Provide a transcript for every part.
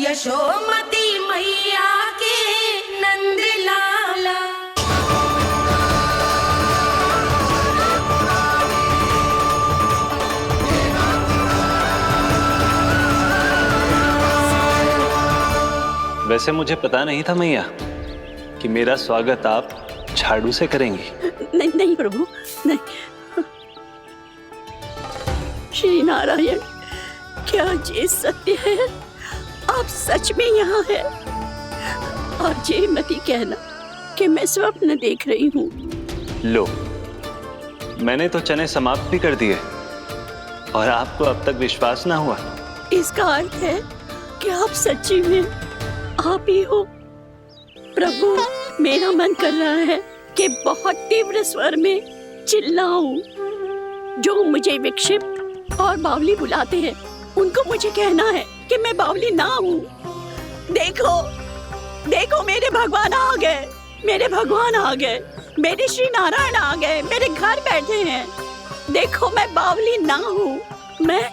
यशोमती मैया के नंद लाला। वैसे मुझे पता नहीं था मैया कि मेरा स्वागत आप झाड़ू से करेंगी। नहीं नहीं प्रभु, नहीं। श्री नारायण, क्या ये सत्य है? आप सच में यहाँ हैं? और ये मत ही कहना कि मैं स्वप्न देख रही हूँ। लो, मैंने तो चने समाप्त भी कर दिए और आपको अब तक विश्वास ना हुआ। इसका अर्थ है कि आप सच्ची में आप ही हो। प्रभु, मेरा मन कर रहा है कि बहुत तीव्र स्वर में चिल्लाऊं। जो मुझे विक्षिप्त और बावली बुलाते हैं उनको मुझे कहना है कि मैं बावली ना हूँ। देखो देखो, मेरे भगवान आ गए, मेरे भगवान आ गए, मेरे श्री नारायण आ गए, मेरे घर बैठे हैं। देखो, मैं बावली ना हूँ, मैं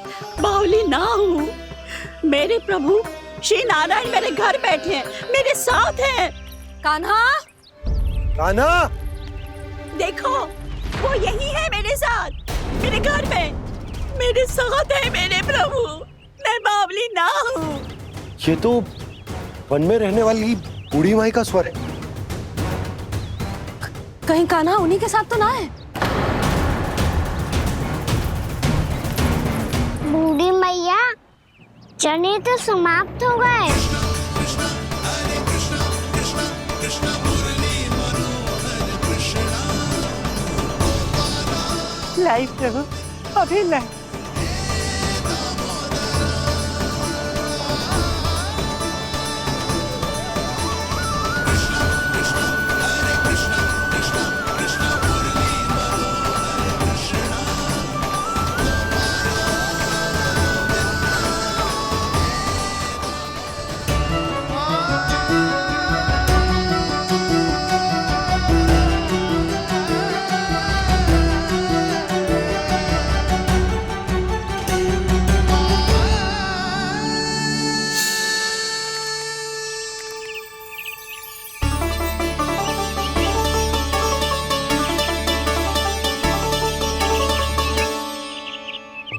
बावली ना हूँ। मेरे प्रभु श्री नारायण मेरे घर बैठे हैं, मेरे साथ हैं। कान्हा, कान्हा, देखो, वो यही है मेरे साथ, मेरे घर में, मेरे साथ है मेरे प्रभु। मैं बावली ना हूँ। ये तो वन में रहने वाली बूढ़ी माई का स्वर है। कहीं कान्हा उन्हीं के साथ तो ना है? बूढ़ी मैया, चने तो समाप्त हो गए। लाई प्रभु, अभी लाई।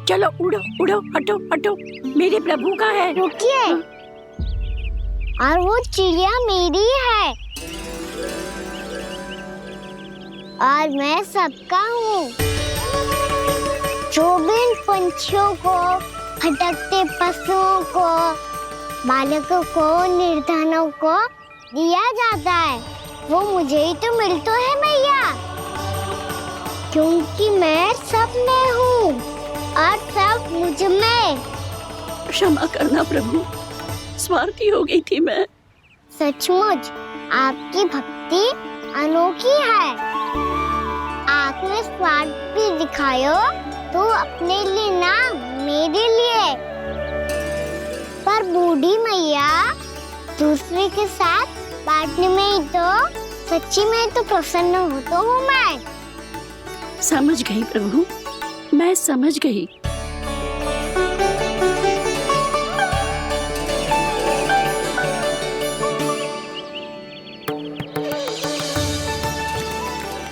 चलो उड़ो उड़ो, हटो हटो, मेरे प्रभु का है। रुकिए, और वो चिड़िया मेरी है और मैं सबका हूँ। जो भी इन पंछियों को, भटकते पशुओं को, बालकों को, निर्धनों को दिया जाता है, वो मुझे ही तो मिलता है मैया, क्योंकि मैं सब में हूँ और सब मुझ में। क्षमा करना प्रभु, स्वार्थी हो गई थी मैं। सचमुच आपकी भक्ति अनोखी है। आपने स्वार्थ भी दिखायो तो अपने लिए ना, मेरे लिए। पर बूढ़ी मैया, दूसरे के साथ बांटने में ही तो सच्ची में तो प्रसन्न होता हूँ मैं। समझ गई प्रभु, मैं समझ गई।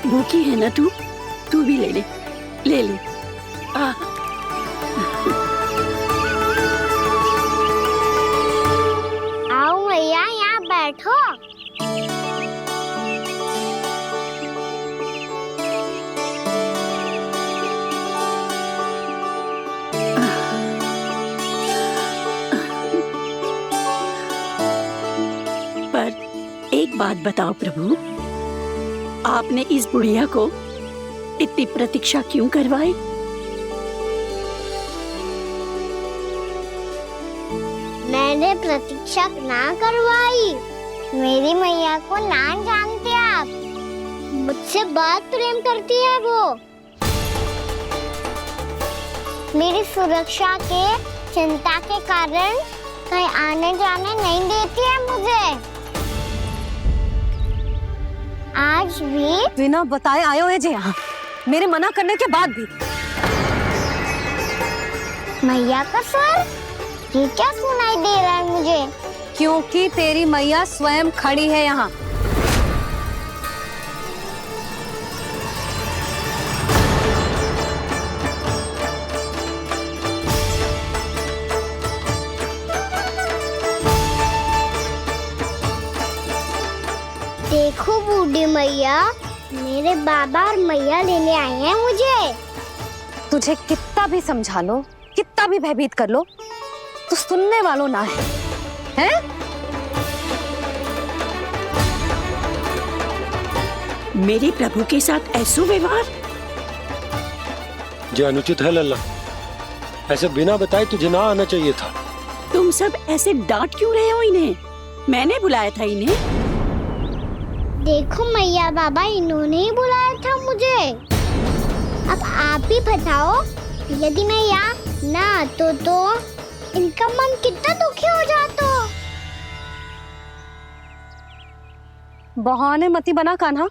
भूखी है ना तू भी ले ले, ले ले। आओ मैया, यहाँ बैठो। पर एक बात बताओ प्रभु, आपने इस बुढ़िया को इतनी प्रतीक्षा क्यों करवाई? मैंने प्रतीक्षा ना करवाई। मेरी मैया को ना जानते आप, मुझसे बहुत प्रेम करती है वो। मेरी सुरक्षा के चिंता के कारण कहीं आने जाने नहीं देती है मुझे। आज भी बिना बताए आयो है जे यहाँ, मेरे मना करने के बाद भी। मैया का स्वर, ये क्या सुनाई दे रहा है मुझे? क्योंकि तेरी मैया स्वयं खड़ी है यहाँ। देखो बूढ़ी मैया, मेरे बाबा और मैया लेने आए हैं मुझे। तुझे कितना भी समझा लो, कितना भी भयभीत कर लो, तो सुनने वालों ना है, हैं? मेरे प्रभु के साथ ऐसा व्यवहार जो अनुचित है लल्ला। ऐसे बिना बताए तुझे ना आना चाहिए था। तुम सब ऐसे डांट क्यों रहे हो इन्हें? मैंने बुलाया था इन्हें। देखो मैया बाबा, इन्होंने ही बुलाया था मुझे। अब आप ही बताओ, यदि मैं यहाँ ना आतो तो इनका मन कितना दुखी हो जाता। बहाने मती बना कान्हा।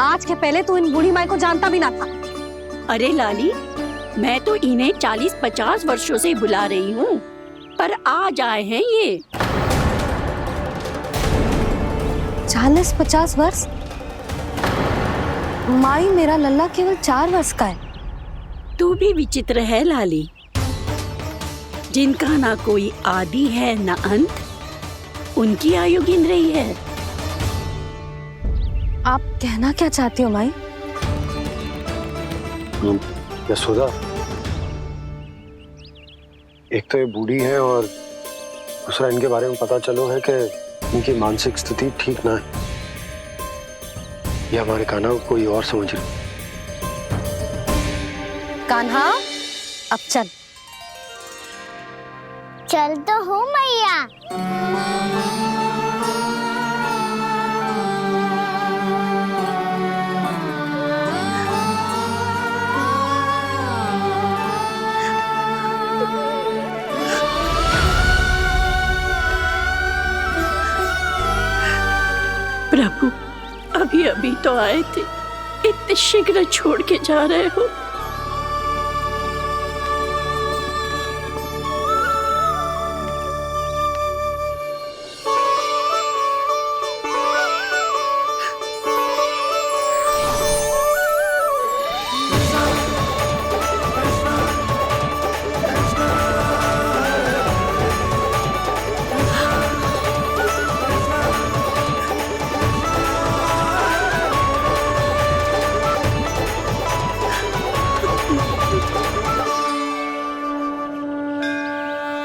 आज के पहले तू इन बूढ़ी माई को जानता भी ना था। अरे लाली, मैं तो इन्हें 40-50 वर्षों से बुला रही हूँ, पर आज आए हैं ये। 40-50 वर्ष? माई, मेरा लल्ला केवल 4 वर्ष का है। तू भी विचित्र है लाली, जिनका ना कोई आदि है ना अंत, उनकी आयु गिन रही है। आप कहना क्या चाहती हो माई? यशोदा, एक तो ये बूढ़ी है और दूसरा इनके बारे में पता चलो है कि इनकी मानसिक स्थिति ठीक ना है। ये हमारे कान्हा को कोई और समझ रही। कान्हा, अब चल। चल तो हो मैया। प्रभु, अभी अभी तो आए थे, इतने शीघ्र छोड़ के जा रहे हो?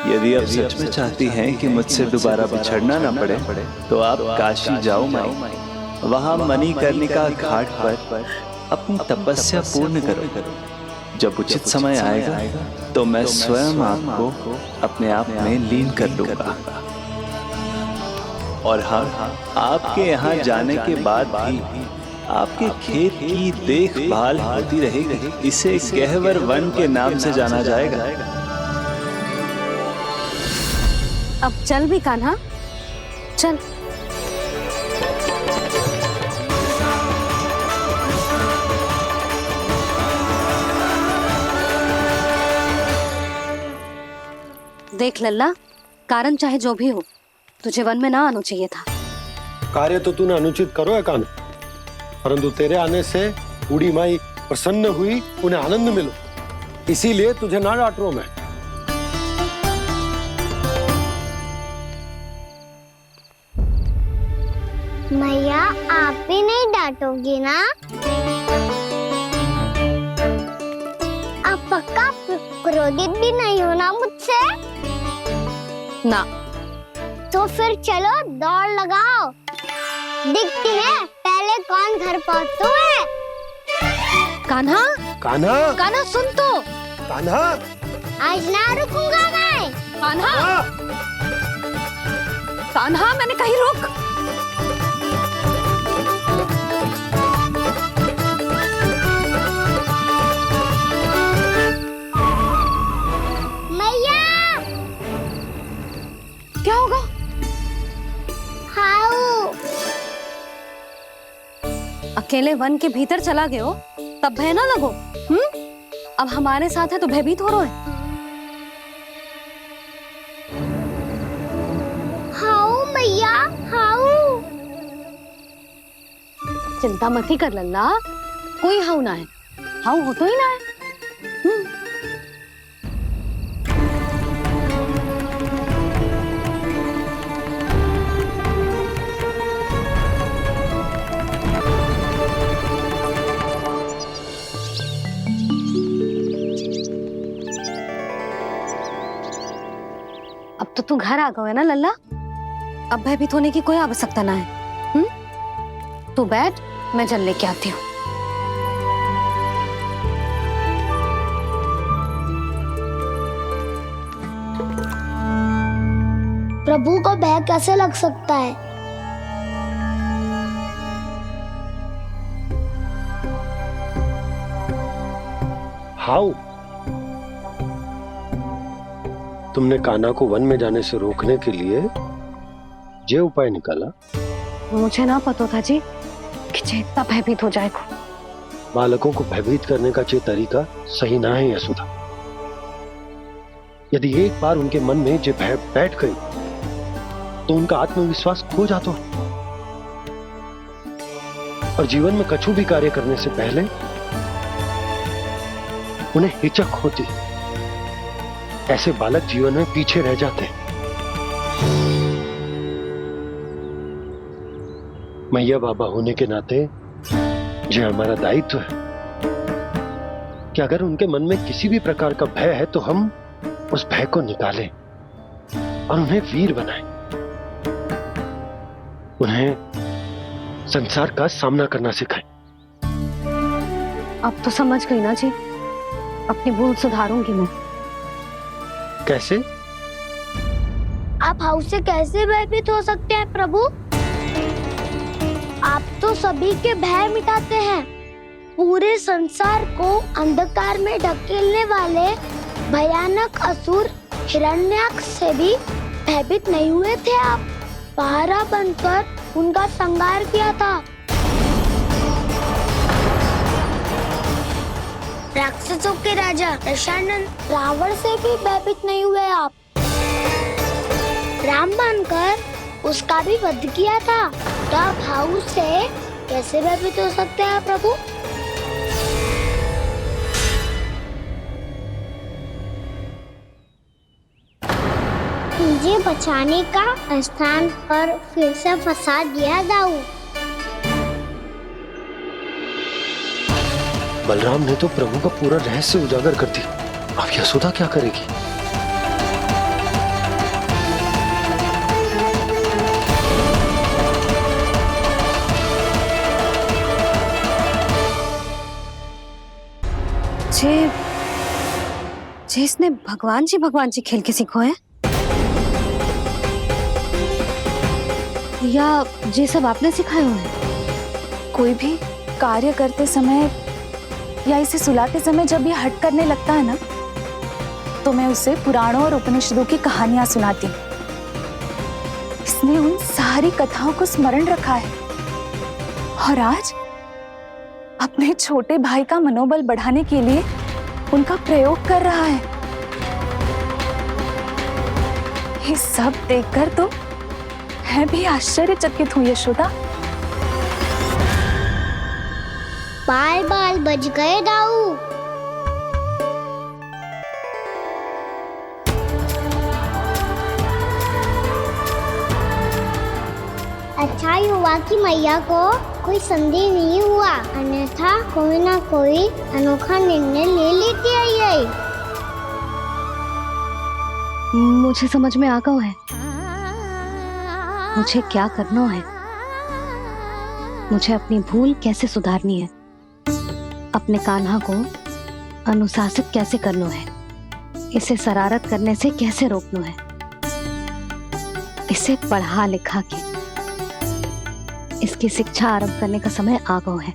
यदि आप सच में चाहती हैं कि मुझसे दोबारा बिछड़ना ना पड़े, तो आप काशी जाओ माई। वहां मणिकर्णिका घाट पर अपनी तपस्या पूर्ण करो। जब उचित समय आएगा तो मैं स्वयं आपको अपने आप में लीन कर लूंगा। और हाँ, आपके यहाँ जाने के बाद भी आपके खेत की देखभाल होती रहेगी। इसे गहवर वन के नाम से जाना जाएगा। अब चल भी कान्हा, चल। देख लल्ला, कारण चाहे जो भी हो, तुझे वन में ना आना चाहिए था। कार्य तो तूने अनुचित करो है कान्हा, परंतु तेरे आने से बूढ़ी माई प्रसन्न हुई, उन्हें आनंद मिलो, इसीलिए तुझे ना डांट रहा हूं मैं। मैया, आप भी नहीं डांटोगी ना? आप पक्का क्रोधित भी नहीं हो ना मुझसे? ना। तो फिर चलो दौड़ लगाओ, दिखती है पहले कौन घर पहुंचता है। कान्हा, कान्हा, कान्हा सुन तो। कान्हा, आज ना रुकूंगा मैं। कान्हा, कान्हा, मैंने कहीं रुक। मैया, क्या होगा? हाउ अकेले वन के भीतर चला गए हो, तब भय ना लगो। अब हमारे साथ है तो भयभीत हो रहे। हाउ चिंता मत ही कर लल्ला, कोई हाउ ना है, हाउ हो तो ही ना है। अब तो तू घर आ गया है ना लल्ला, अब भयभीत होने की कोई आवश्यकता ना है। तू बैठ, मैं जल लेके आती हूँ। प्रभु को भय कैसे लग सकता है? हाउ? तुमने कान्हा को वन में जाने से रोकने के लिए ये उपाय निकाला? मुझे ना पता था जी कि जे इतना भयभीत हो जाएगा। बालकों को भयभीत करने का ये तरीका सही ना है यशोदा। यदि एक बार उनके मन में ये भय बैठ गई तो उनका आत्मविश्वास खो जाता है और जीवन में कछु भी कार्य करने से पहले उन्हें हिचक होती। ऐसे बालक जीवन में पीछे रह जाते हैं। मैया बाबा होने के नाते यह हमारा दायित्व है कि अगर उनके मन में किसी भी प्रकार का भय है तो हम उस भय को निकालें और उन्हें वीर बनाएं, उन्हें संसार का सामना करना सिखाएं। अब तो समझ गई ना जी, अपनी भूल सुधारूंगी मैं। कैसे? आप हाउ से कैसे भयभीत हो सकते हैं प्रभु? आप तो सभी के भय मिटाते हैं। पूरे संसार को अंधकार में ढकेलने वाले भयानक असुर हिरण्याक्ष से भी भयभीत नहीं हुए थे आप। पहरा बनकर उनका संहार किया था। राक्षसों के राजा दशानन रावण से भी भयभीत नहीं हुए आप। राम बनकर उसका भी वध किया था। तो आप हाउ से कैसे भयभीत हो सकते हैं प्रभु? मुझे बचाने का स्थान पर फिर से फंसा दिया दाऊ। बलराम ने तो प्रभु का पूरा रहस्य उजागर कर दिया। अब यशोदा क्या करेगी? जे इसने भगवान जी खेल के सीखो है, या ये सब आपने सिखाए हुए हैं? कोई भी कार्य करते समय या इसे सुलाते समय जब ये हट करने लगता है ना, तो मैं उसे पुराणों और उपनिषदों की कहानियां सुनाती हूँ। इसने उन सारी कथाओं को स्मरण रखा है और आज अपने छोटे भाई का मनोबल बढ़ाने के लिए उनका प्रयोग कर रहा है। ये सब देखकर तो मैं भी आश्चर्यचकित हूँ यशोदा। बाल बाल बज गए दाऊ। अच्छा ही हुआ कि मैया को कोई संदेह नहीं हुआ, अन्यथा कोई ना कोई अनोखा निर्णय ले लेती आई। मुझे समझ में आ गया है मुझे क्या करना है। मुझे अपनी भूल कैसे सुधारनी है, अपने कान्हा को अनुशासित कैसे करना है, इसे शरारत करने से कैसे रोकना है, इसे पढ़ा लिखा के इसकी शिक्षा आरंभ करने का समय आ गया है।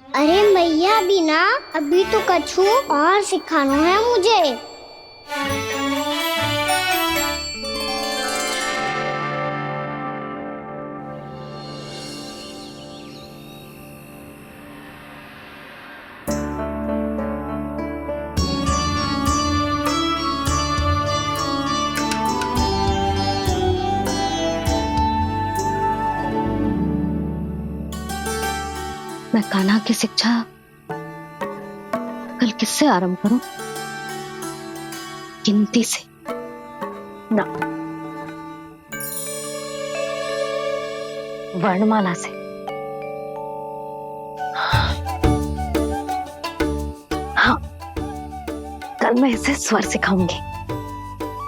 अरे मैया बिना अभी तो कछु और सिखाना है मुझे। मैं कान्हा की शिक्षा कल किससे आरंभ करूं? गिनती से ना, वर्णमाला से। हाँ, कल मैं इसे स्वर सिखाऊंगी।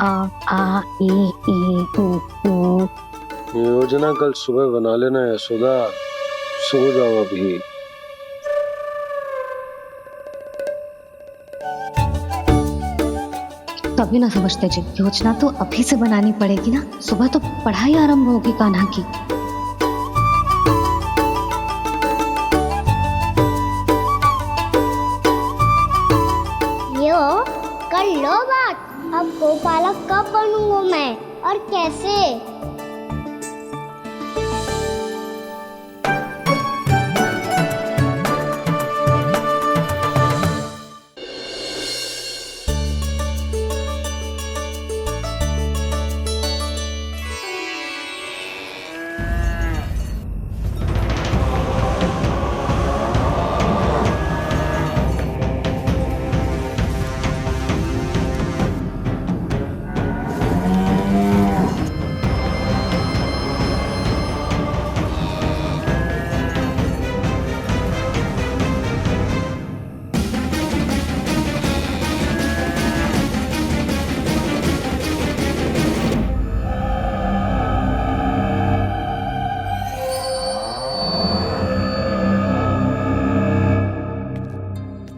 आ आ ई ई उ ऊ। योजना कल सुबह बना लेना यशोदा, सो जाओ अभी। तभी ना समझते जी, योजना तो अभी से बनानी पड़ेगी ना। सुबह तो पढ़ाई आरंभ होगी कान्हा की। यो कर लो बात। अब गोपालक कब बनूंगा मैं और कैसे?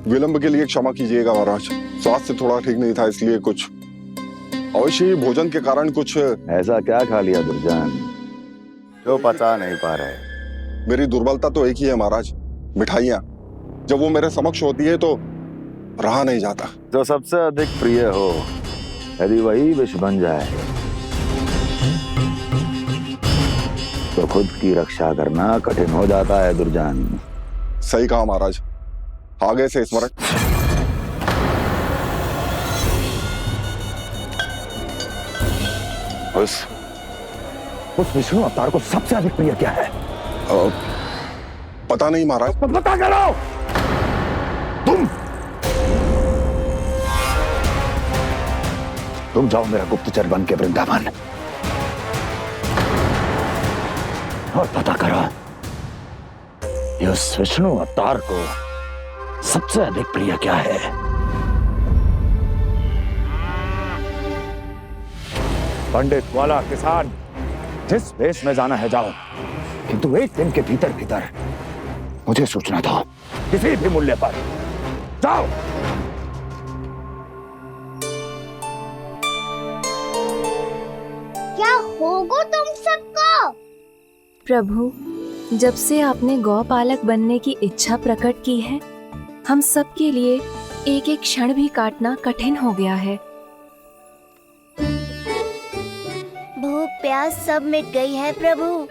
विलंब के लिए क्षमा कीजिएगा महाराज, स्वास्थ्य थोड़ा ठीक नहीं था इसलिए कुछ अवश्य ही भोजन के कारण कुछ। ऐसा क्या खा लिया दुर्जन जो पचा नहीं पा रहे? मेरी दुर्बलता तो एक ही है महाराज, मिठाइयाँ। जब वो मेरे समक्ष होती है तो रहा नहीं जाता। जो सबसे अधिक प्रिय हो, यदि वही विष बन जाए तो खुद की रक्षा करना कठिन हो जाता है दुर्जन। सही कहा महाराज, आगे से स्मरण। उस विष्णु अवतार को सबसे अधिक प्रिय क्या है? पता नहीं महाराज। तो पता करो। तुम जाओ मेरा गुप्तचर बन के वृंदावन और पता करो इस विष्णु अवतार को सबसे अधिक प्रिय क्या है। पंडित वाला किसान जिस वेश में जाना है जाओ, किंतु एक दिन के भीतर भीतर मुझे सूचना दो, किसी भी मूल्य पर जाओ। क्या होगा तुम सबको? प्रभु, जब से आपने गौपालक बनने की इच्छा प्रकट की है, हम सब के लिए एक एक क्षण भी काटना कठिन हो गया है। भूख प्यास सब मिट गई है प्रभु।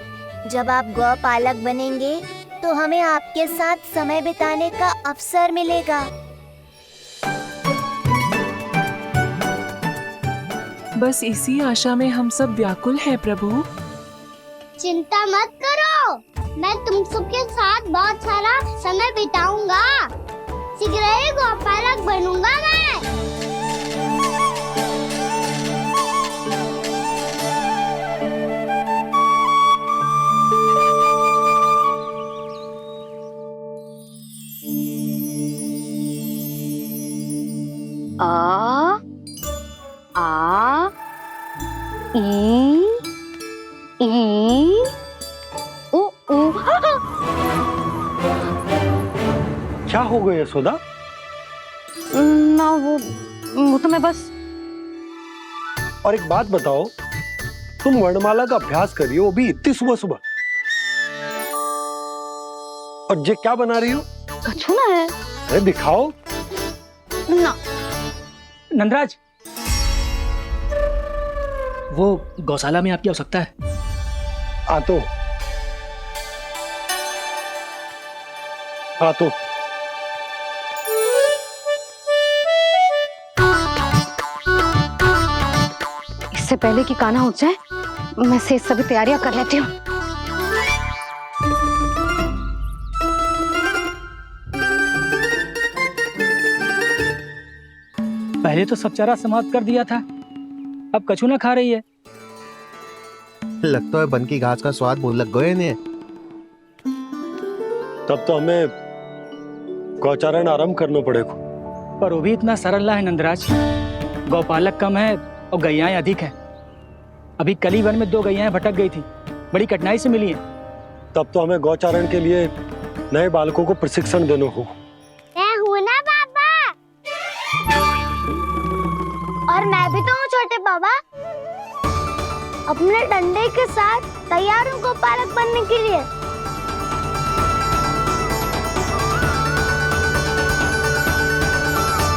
जब आप गौपालक बनेंगे तो हमें आपके साथ समय बिताने का अवसर मिलेगा। बस इसी आशा में हम सब व्याकुल हैं प्रभु। चिंता मत करो, मैं तुम सबके साथ बहुत सारा समय बिताऊंगा। शीघ्र ही गोपालक बनूंगा मैं। आ आ ई ई ओ ओ। क्या हो गया यशोदा? ना वो तो मैं बस। और एक बात बताओ, तुम वर्णमाला का अभ्यास कर रही हो, वो भी इतनी सुबह सुबह, और ये क्या बना रही हो? कछु ना है। अरे दिखाओ ना। नंदराज, वो गौशाला में आपकी आवश्यकता है। आ तो इससे पहले कि कान्हा उठ जाए, मैं से सभी तैयारियां कर लेती हूँ। पहले तो सब चारा समाप्त कर दिया था, अब कछु ना खा रही है। लगता है बन की घास का स्वाद मुंह लग गए ने। तब तो हमें गौचारण आरंभ करना पड़ेगा। पर वो भी इतना सरल है नंदराज, गौपालक कम है और गैयाएं अधिक है। अभी कली वन में 2 गैयाएं भटक गई थी, बड़ी कठिनाई से मिली है। तब तो हमें गौचारण के लिए नए बालकों को प्रशिक्षण देना हो। मैं हूँ ना बाबा, और मैं भी तो हूँ छोटे बाबा। अपने डंडे के साथ तैयार हूँ गौपालक बनने के लिए।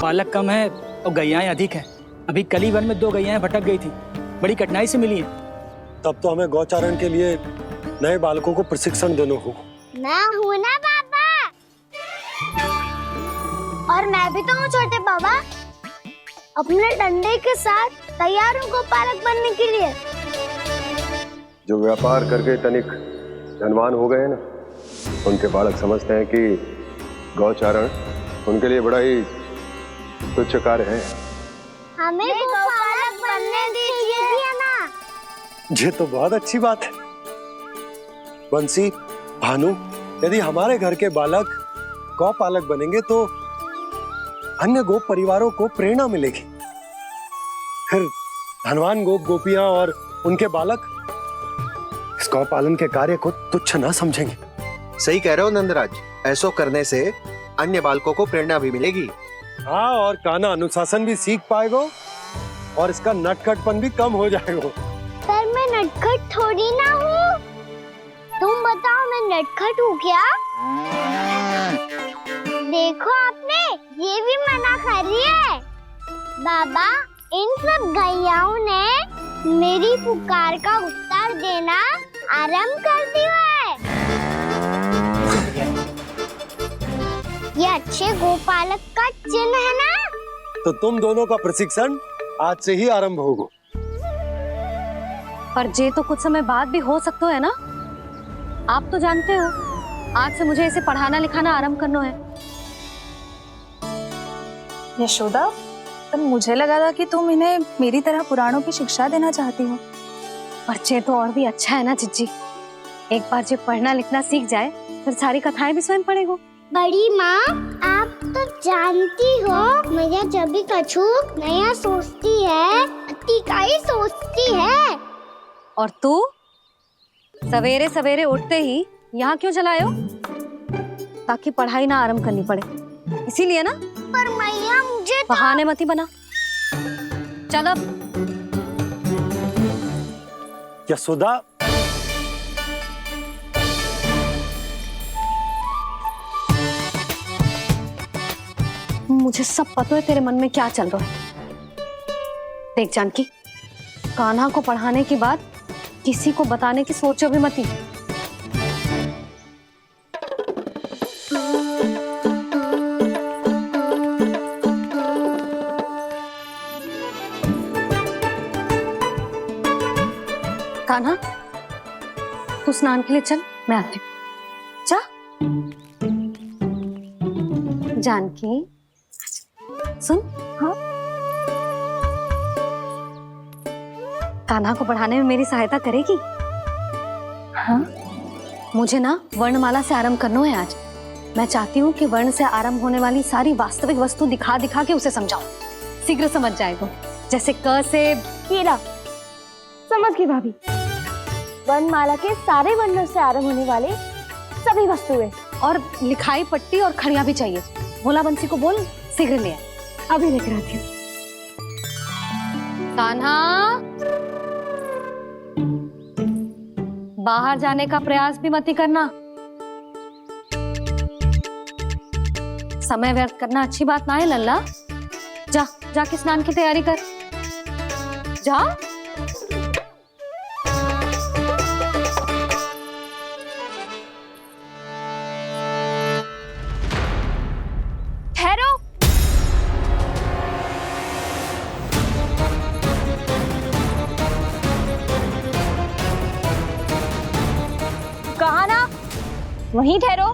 पालक कम है और गैयाएं अधिक है। अभी कली वन में 2 गैयाएं भटक गई थी, बड़ी कठिनाई से मिली है। तब तो हमें गौचारण के लिए नए बालकों को प्रशिक्षण देना हो। मैं हूँ ना बाबा, और मैं भी तो हूँ छोटे बाबा। अपने डंडे के साथ तैयार हूँ गौपालक बनने के लिए। जो व्यापार करके तनिक धनवान हो गए ना, उनके बालक समझते हैं कि गौचारण उनके लिए बड़ा ही तुच्छ कार्य है। हमें गौपालक बनने दीजिए ना। ये तो बहुत अच्छी बात है। बंसी, भानु, यदि हमारे घर के बालक गौपालक बनेंगे तो अन्य गोप परिवारों को प्रेरणा मिलेगी। फिर धनवान गोप गोपियां और उनके बालक इस गौ पालन के कार्य को तुच्छ ना समझेंगे। सही कह रहे हो नंदराज, ऐसा करने से अन्य बालकों को प्रेरणा भी मिलेगी। हाँ, और कान्हा अनुशासन भी सीख पाएगा और इसका नटखटपन भी कम हो जाएगा। पर मैं नटखट थोड़ी ना हूँ। तुम बताओ मैं नटखट हूँ क्या? देखो आपने ये भी मना कर रही है। बाबा, इन सब गैयाओं ने मेरी पुकार का उत्तर देना आरंभ कर दिया है। ये अच्छे गोपालक का चिन्ह है ना? तो तुम दोनों का प्रशिक्षण आज से ही आरंभ होगा। पर जे तो कुछ समय बाद भी हो सकता है ना। आप तो जानते हो, आज से मुझे इसे पढ़ाना लिखाना आरंभ करना है। यशोदा, पर मुझे लगा था कि तुम इन्हें मेरी तरह पुराणों की शिक्षा देना चाहती हो। पर जे तो और भी अच्छा है ना जिज्जी। एक बार जब पढ़ना लिखना सीख जाए फिर सारी कथाएं भी स्वयं पढ़ेगा। बड़ी माँ, आप तो जानती हो मैया जब भी कछु नया सोचती है, अतिका ही सोचती है। और तू सवेरे सवेरे उठते ही यहाँ क्यों चलाए हो? ताकि पढ़ाई ना आरंभ करनी पड़े, इसीलिए ना। पर मैया मुझे बहाने मत ही बना। चल अब। यशोदा, मुझे सब पता है तेरे मन में क्या चल रहा है। देख जानकी, कान्हा को पढ़ाने की बात किसी को बताने की सोचो भी मत ही। कान्हा, तू स्नान के लिए चल, मैं आती हूँ। जा। जानकी, सुन। हाँ, कान्हा को पढ़ाने में मेरी सहायता करेगी? हाँ, मुझे ना वर्णमाला से आरंभ करना है आज। मैं चाहती हूँ कि वर्ण से आरंभ होने वाली सारी वास्तविक वस्तु दिखा दिखा के उसे समझाऊं। शीघ्र समझ जाएगा। जैसे क से कीड़ा। समझ गई भाभी। वर्णमाला के सारे वर्णों से आरंभ होने वाले सभी वस्तुएं, और लिखाई पट्टी और खड़िया भी चाहिए। भोला बंसी को बोल शीघ्र ले आए। अभी लेकर आती हूँ। कान्हा, बाहर जाने का प्रयास भी मत ही करना। समय व्यर्थ करना अच्छी बात ना है लल्ला। जा, जाके स्नान की तैयारी कर। जा। ठहरो। कहा ना, वहीं ठहरो।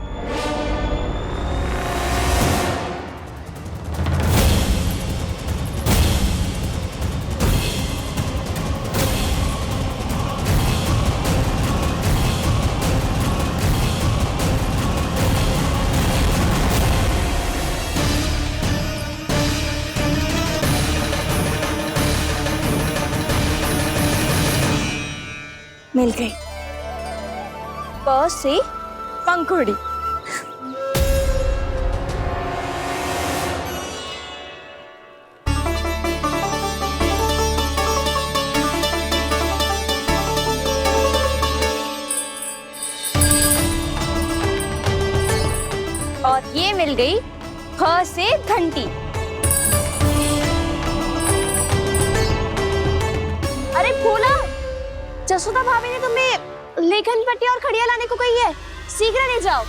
मिल गई। प से पंखुड़ी। और ये मिल गई ख से घंटी। अरे भोला, जसोदा भाभी ने तुम्हें लेखन पट्टी और खड़िया लाने को कही है, शीघ्र ले जाओ।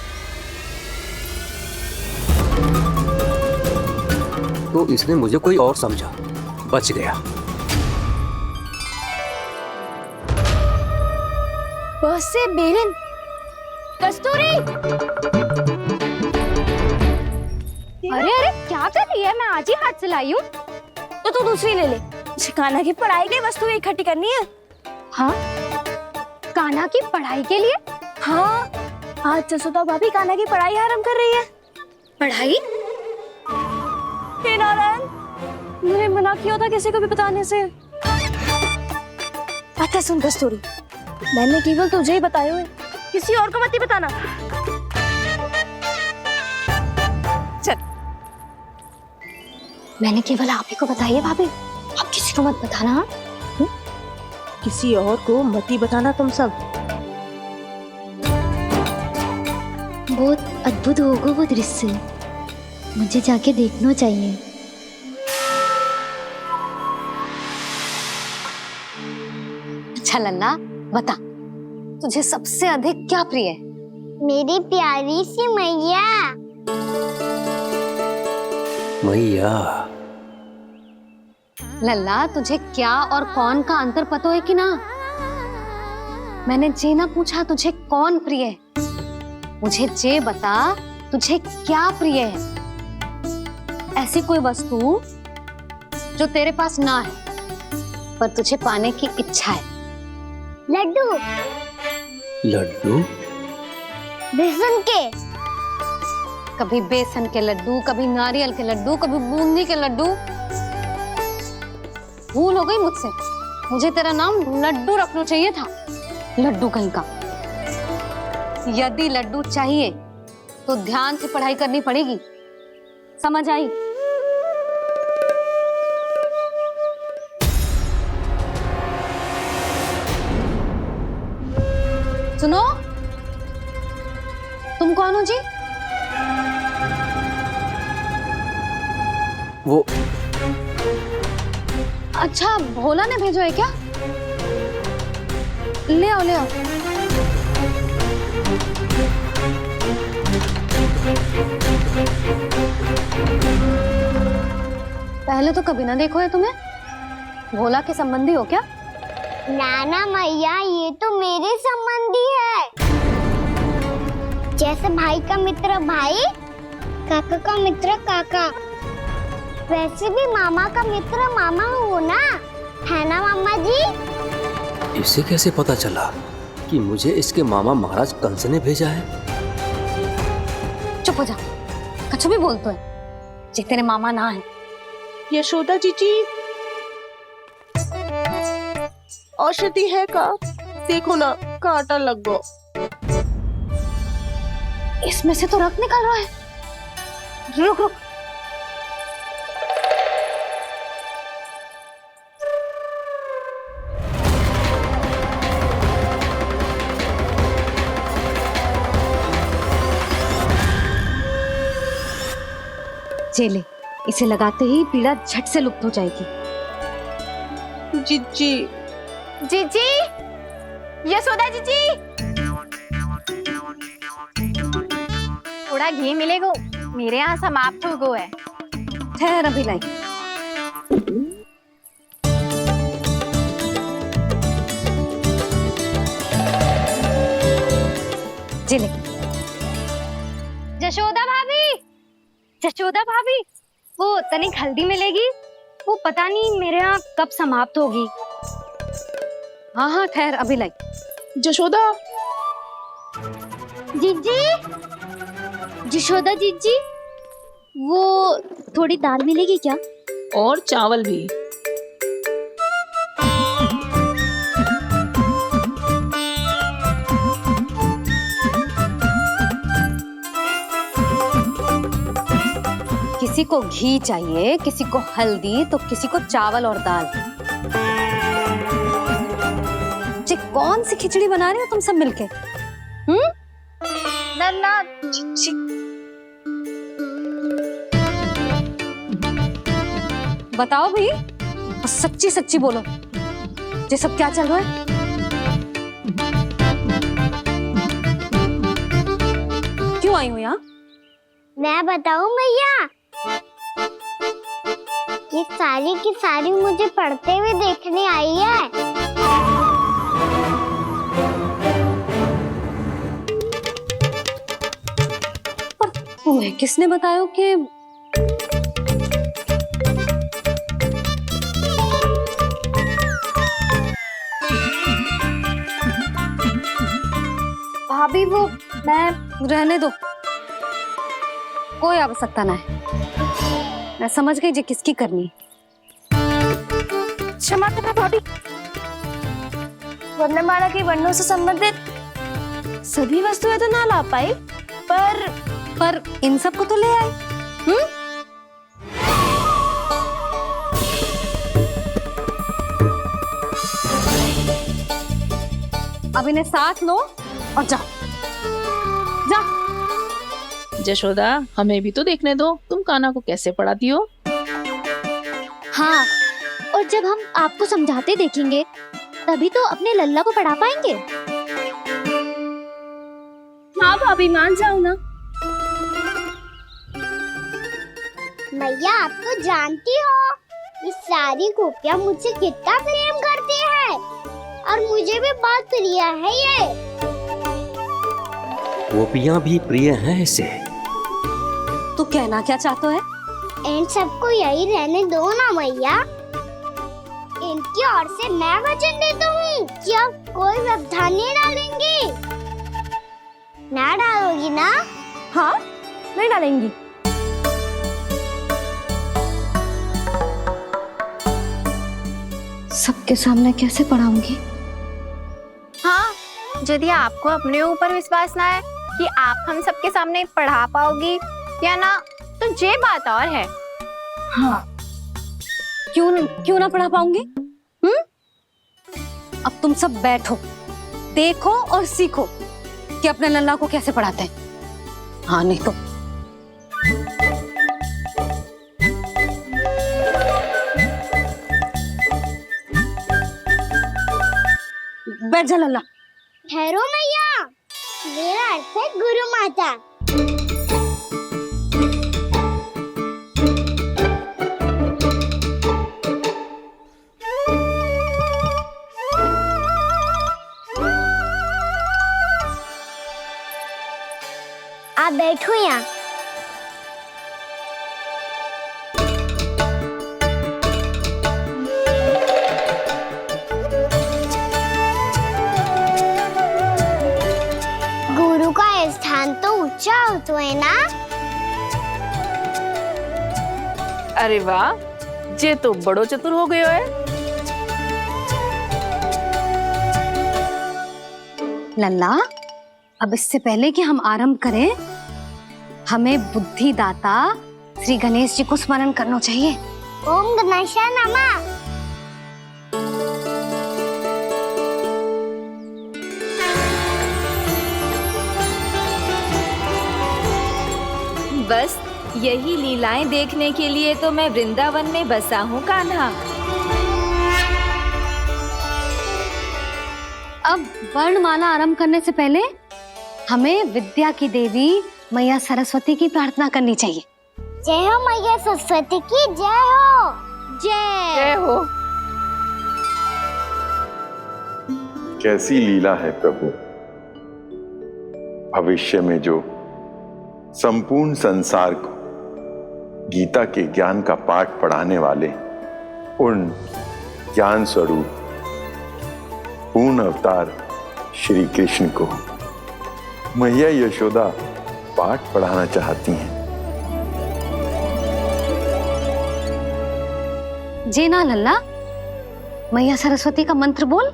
तो इसने मुझे कोई और समझा, बच गया। बस से बेरन। कस्तूरी, अरे अरे क्या कर रही है? मैं आज ही हाथ से लाई हूँ। तो तू दूसरी ले ले। कान्हा की पढ़ाई के वस्तुएं इकट्ठी करनी है। हाँ, कान्हा की पढ़ाई के लिए? हाँ, आज जसोदा भाभी कान्हा की पढ़ाई आरंभ कर रही है। पढ़ाई? हे नारायण, मैंने मना किया था किसी को भी बताने से। अच्छा सुन कस्तूरी, मैंने केवल तुझे ही बताया है, किसी और को मत ही बताना। चल। मैंने केवल आप ही को बताई है भाभी, आप किसी को मत बताना। हाँ? किसी और को मत ही बताना तुम सब। बहुत अद्भुत होगा वो दृश्य, मुझे जाके देखना चाहिए। अच्छा लल्ला, बता तुझे सबसे अधिक क्या प्रिय है? मेरी प्यारी सी मैया। मैया। लल्ला, तुझे क्या और कौन का अंतर पता है कि ना? मैंने जे ना पूछा तुझे कौन प्रिय है, मुझे जे बता तुझे क्या प्रिय है। ऐसी कोई वस्तु जो तेरे पास ना है पर तुझे पाने की इच्छा है। लड्डू। लड्डू? बेसन के। कभी बेसन के लड्डू, कभी नारियल के लड्डू, कभी बूंदी के लड्डू। भूल हो गई मुझसे, मुझे तेरा नाम लड्डू रखना चाहिए था। लड्डू कहीं का। यदि लड्डू चाहिए तो ध्यान से पढ़ाई करनी पड़ेगी, समझ आई? सुनो, तुम कौन हो जी? वो अच्छा, भोला ने भेजो है क्या? ले आओ ले आओ। पहले तो कभी ना देखो है तुम्हें। भोला के संबंधी हो क्या? नाना मैया, ये तो मेरे संबंधी है। जैसे भाई का मित्र भाई, काका का मित्र काका, वैसे भी मामा का मित्र मामा हो ना, है ना मामा जी? इसे कैसे पता चला कि मुझे इसके मामा महाराज कंस ने भेजा है? चुप हो जा, कछु भी बोलते है जे तेरे मामा ना है। यशोदा जीजी, औषधि है का? देखो ना, कांटा लग गो। इसमें से तो रक्त निकल रहा है। रुक रुक। चले, इसे लगाते ही पीड़ा झट से लुप्त हो जाएगी। जीजी, जीजी, यशोदा जीजी, थोड़ा घी मिलेगा, मेरे यहाँ समाप्त हो गया है। ठहर अभी लाई। जिले। जशोदा भाभी, जशोदा भाभी, वो तनिक हल्दी मिलेगी? वो पता नहीं मेरे यहाँ कब समाप्त होगी। हाँ हाँ ठहर अभी लाई। जशोदा। जीजी, जशोदा जीजी, वो थोड़ी दाल मिलेगी क्या? और चावल भी। किसी को घी चाहिए, किसी को हल्दी, तो किसी को चावल और दाल। जी कौन सी खिचड़ी बना रहे हो तुम सब मिलके? नन्ना बताओ भाई, और सच्ची सच्ची बोलो, ये सब क्या चल रहा है? क्यों आई हो यहाँ? मैं बताऊं भैया, ये सारी की सारी मुझे पढ़ते हुए देखने आई है। पर तुम्हें किसने बताया कि भाभी वो मैं रहने दो, कोई आवश्यकता ना है। मैं समझ गई जी किसकी करनी। क्षमा करना भाभी, वर्णमाला के वर्णों से संबंधित सभी वस्तुएं तो ना ला पाई, पर इन सब को तो ले आए। अब इन्हें साथ लो और जाओ। जा। जशोदा, हमें भी तो देखने दो, तुम कान्हा को कैसे पढ़ाती हो। हाँ, और जब हम आपको समझाते देखेंगे तभी तो अपने लल्ला को पढ़ा पाएंगे। हाँ भाभी, मान जाओ ना। मैया, आप तो जानती हो ये सारी गोपियां मुझसे कितना प्रेम करती है, और मुझे भी बहुत प्रिय है ये। गोपियां भी प्रिय हैं इसे। तू कहना क्या चाहता है? इन सबको यही रहने दो ना मैया। इनकी ओर से मैं वचन देता हूँ कि अब कोई व्यवधान नहीं डालेंगी। ना डालोगी ना? हाँ, नहीं डालेंगी। सबके सामने कैसे पढ़ाऊंगी? हाँ, यदि आपको अपने ऊपर विश्वास ना है कि आप हम सबके सामने पढ़ा पाओगी या ना, तो ये बात और है। हाँ, क्यों ना पढ़ा पाऊंगी? अब तुम सब बैठो, देखो और सीखो कि अपने लल्ला को कैसे पढ़ाते हैं। हाँ, नहीं तो बैठ जा लल्ला। ठहरो मैया, मेरा अर्थ है गुरु माता। आप बैठो यहाँ। गुरु का स्थान तो ऊंचा होता है ना? अरे वाह, जे तो बड़ो चतुर हो गयो है। लल्ला, अब इससे पहले कि हम आरंभ करें, हमें बुद्धिदाता श्री गणेश जी को स्मरण करना चाहिए। ओम गणेशाय नमः। बस यही लीलाएं देखने के लिए तो मैं वृंदावन में बसा हूँ कान्हा। अब वर्णमाला आरंभ करने से पहले हमें विद्या की देवी मैया सरस्वती की प्रार्थना करनी चाहिए। जय हो मैया सरस्वती की, जय हो। जय हो। कैसी लीला है प्रभु, भविष्य में जो संपूर्ण संसार को गीता के ज्ञान का पाठ पढ़ाने वाले उन ज्ञान स्वरूप पूर्ण अवतार श्री कृष्ण को मैया यशोदा पाठ पढ़ाना चाहती हैं। जी ना लल्ला, मैया सरस्वती का मंत्र बोल।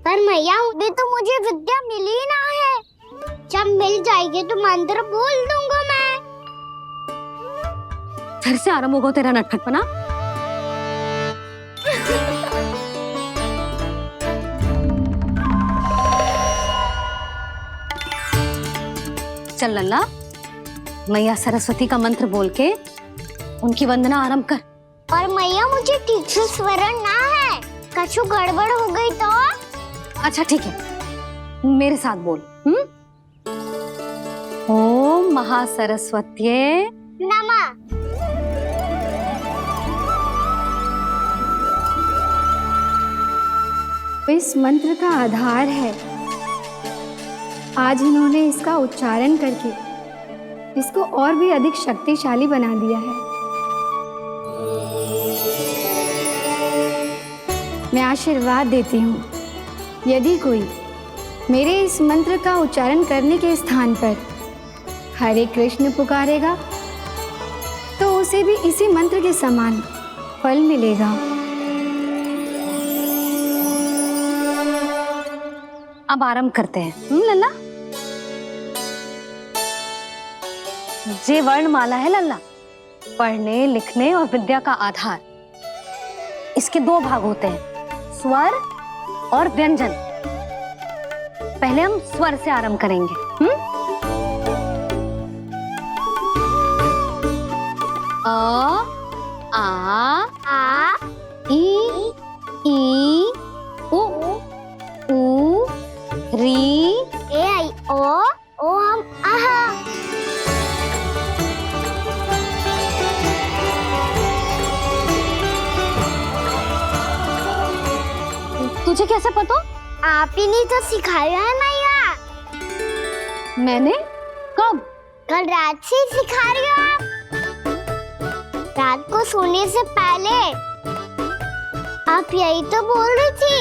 पर मैया, अभी तो मुझे विद्या मिली ना है। जब मिल जाएगी तो मंत्र बोल दूंगा मैं। फिर से आरंभ होगा तेरा नटखटपना। चल लल्ला, मैया सरस्वती का मंत्र बोल के उनकी वंदना आरंभ कर। और मैया मुझे ठीक से स्मरण ना है, कछु गड़बड़ हो गई तो? अच्छा ठीक है, मेरे साथ बोल। ओम महासरस्वत्ये नमः। इस मंत्र का आधार है। आज इन्होंने इसका उच्चारण करके इसको और भी अधिक शक्तिशाली बना दिया है। मैं आशीर्वाद देती हूँ, यदि कोई मेरे इस मंत्र का उच्चारण करने के स्थान पर हरे कृष्ण पुकारेगा तो उसे भी इसी मंत्र के समान फल मिलेगा। अब आरंभ करते हैं। लल्ला, जे वर्णमाला है लल्ला, पढ़ने लिखने और विद्या का आधार। इसके दो भाग होते हैं, स्वर और व्यंजन। पहले हम स्वर से आरंभ करेंगे। अ, आ, ई, उ, री, ए आई ओ हम आहा। तुझे कैसे पता? आप ही ने तो सिखाया है मैया। मैंने? कब? कल रात से सिखा रही हो आप। रात को सोने से पहले आप यही तो बोल रही थी।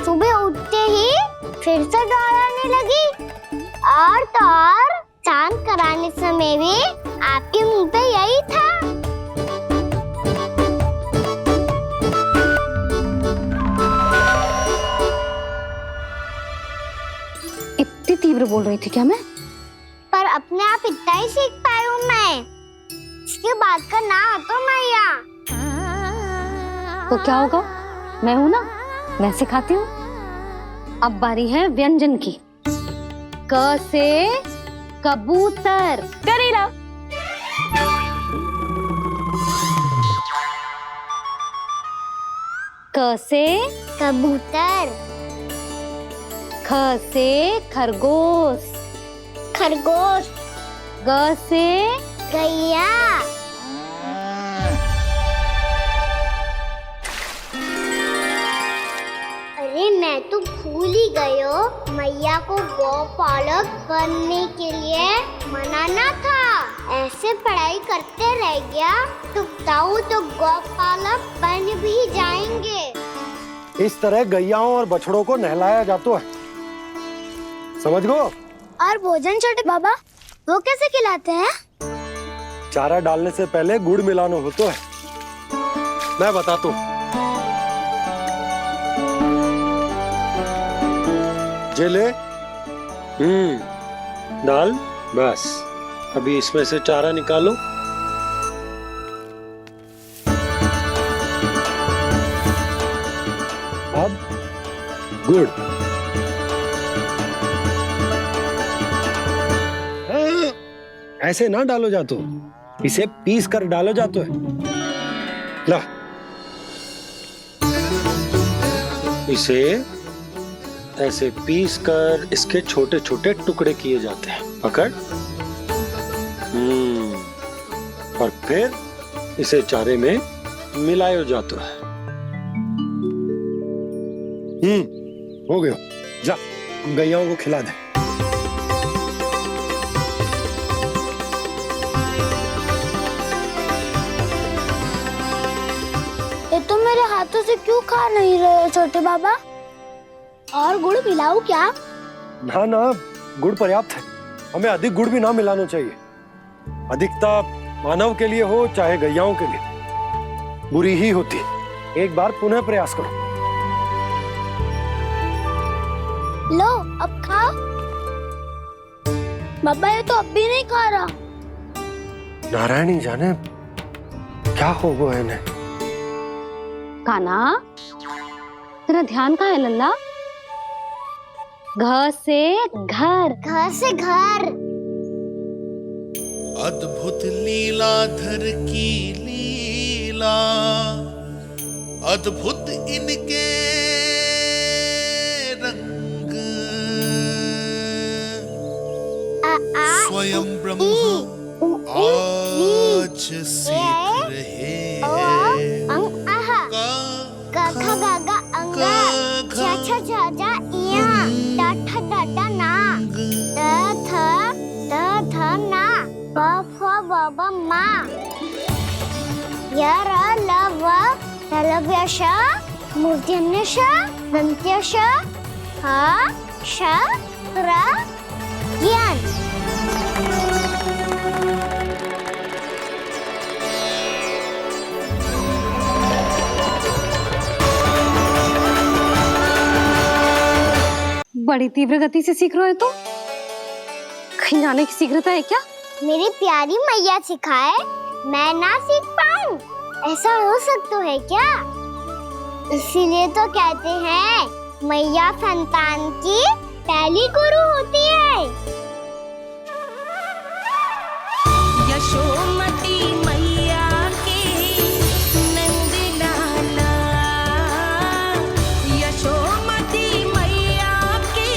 सुबह उठते ही फिर से दोहराने लगी, और तो और चांद कराने समय भी आपके मुंह पे यही था। इतनी तीव्र बोल रही थी क्या मैं? पर अपने आप इतना ही सीख पाई हूँ मैं। इसके बाद का ना तो मैया। तो क्या होगा? मैं हूं ना, मैं सिखाती हूँ। अब बारी है व्यंजन की। क से कबूतर। करेला। क से कबूतर। ख से खरगोश। खरगोश। ग से गैया। अरे मैं तो भूल ही गई हूँ, मैया को गौपालक बनने के लिए मनाना था। ऐसे पढ़ाई करते रह गया तो ताऊ तो गौपालक बन भी जाएंगे। इस तरह गैयाओं और बछड़ों को नहलाया जाता है, समझ गो? और भोजन छोटे बाबा, वो कैसे खिलाते हैं? चारा डालने से पहले गुड़ मिलाना होता है, मैं बताता हूँ। जे ले, डाल, बस। अभी इसमें से चारा निकालो। अब गुड़। ऐसे ना डालो जातो, इसे पीस कर डालो जातो है। ला, इसे ऐसे पीस कर इसके छोटे छोटे टुकड़े किए जाते हैं। पकड़। और फिर इसे चारे में मिलाया जाता है। हो गया, जा गैयाओं को खिला दे। ये तो मेरे हाथों से क्यों खा नहीं रहे छोटे बाबा? और गुड़ मिलाऊं क्या? ना ना, गुड़ पर्याप्त है। हमें अधिक गुड़ भी ना मिलाना चाहिए। अधिकता मानव के लिए हो चाहे गैयाओं के लिए बुरी ही होती। एक बार पुनः प्रयास करो। लो, अब खाओ। बाबा ये तो अब भी नहीं खा रहा। नारायणी जाने, क्या हो गया इन्हें? काना, तेरा ध्यान कहाँ है लल्ला? घर से घर, घर से घर। अद्भुत लीलाधर की लीला, अद्भुत इनके रंग, स्वयं ब्रह्मा आज सीख रहे हैं। गा खा गा गा अंगा, छा छा छा जा इया, डा ठा डा डा ना, द थ ना, ब फ ब ब मा, य र ल व लव्य श, मूर्धन्य श, दन्त्य श, ह श र ज्ञान। बड़ी तीव्र गति से सीख रहे हो तो कहीं जाने की शीघ्रता है क्या? मेरी प्यारी मैया सिखाए, मैं ना सीख पाऊं, ऐसा हो सकता है क्या? इसीलिए तो कहते हैं मैया संतान की पहली गुरु होती है। यशोमती मैया की नंद लाला, यशोमती मैया की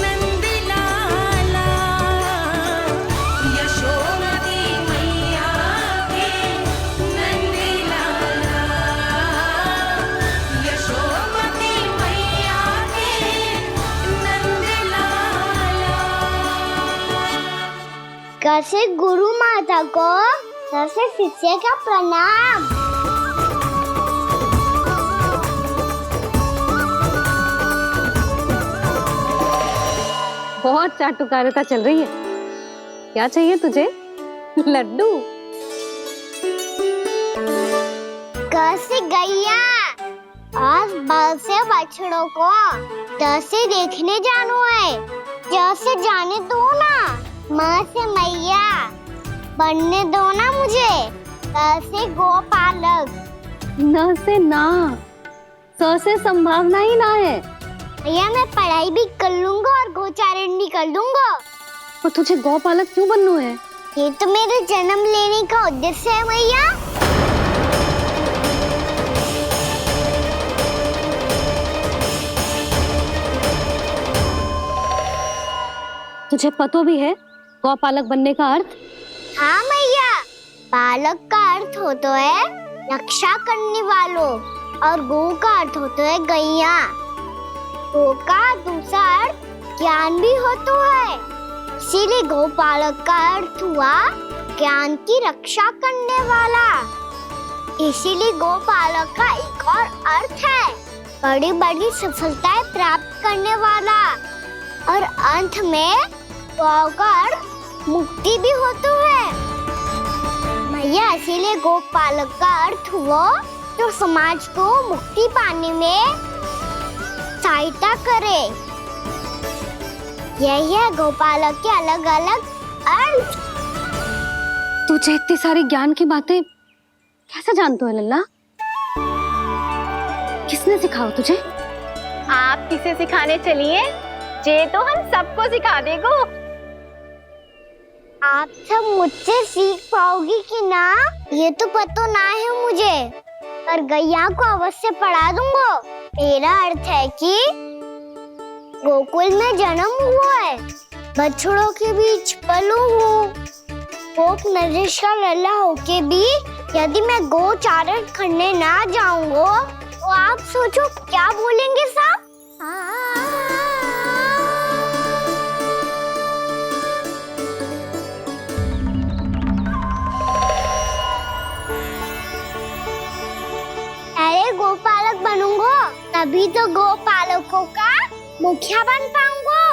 नंद लाला, यशोमती मैया की नंद लाला, यशोमती मैया की नंद लाला। कैसे गुरु माता को सबसे शिष्य का प्रणाम। बहुत चाटुकारिता चल रही है। क्या चाहिए तुझे? लड्डू? कैसे गैया और बल से बछड़ों को कैसे देखने जानो है, जैसे जाने दो ना, माँ से मैया बनने दो ना मुझे, कैसे गोपालक। न से ना, स से संभावना ही ना है। भैया मैं पढ़ाई भी कर लूंगा और गोचारण भी कर लूंगा। और तुझे गौपालक क्यों बनना है? ये तो मेरे जन्म लेने का उद्देश्य है भैया। तुझे पतो भी है गौपालक बनने का अर्थ? हाँ मैया, पालक का अर्थ होता है रक्षा करने वालों और गौ का अर्थ होता है गैया। गौ का दूसरा अर्थ ज्ञान भी होता है, इसीलिए गोपालक का अर्थ हुआ ज्ञान की रक्षा करने वाला। इसीलिए गोपालक का एक और अर्थ है बड़ी बड़ी सफलताएं प्राप्त करने वाला, और अंत में गौ का अर्थ मुक्ति भी होता है। भैया इसीलिए गोपालक का अर्थ हुआ जो समाज को मुक्ति पाने में सहायता करे। यही है गोपालक के अलग अलग अर्थ। तुझे इतनी सारी ज्ञान की बातें कैसे जानते हो लल्ला? किसने सिखाओ तुझे? आप किसे सिखाने चलिए, जे तो हम सबको सिखा देगो। आप सब मुझसे सीख पाओगी कि ना ये तो पता ना है मुझे, पर गैया को अवश्य पढ़ा दूंगा। मेरा अर्थ है कि गोकुल में जन्म हुआ है, बछड़ों के बीच पलू हूँ, गोप नरेश का लल्ला होके भी यदि मैं गोचारण करने ना जाऊंगा तो आप सोचो क्या बोलेंगे साहब? अरे गोपालक बनूंगा तभी तो गोपालकों का मुखिया बन पाऊंगा,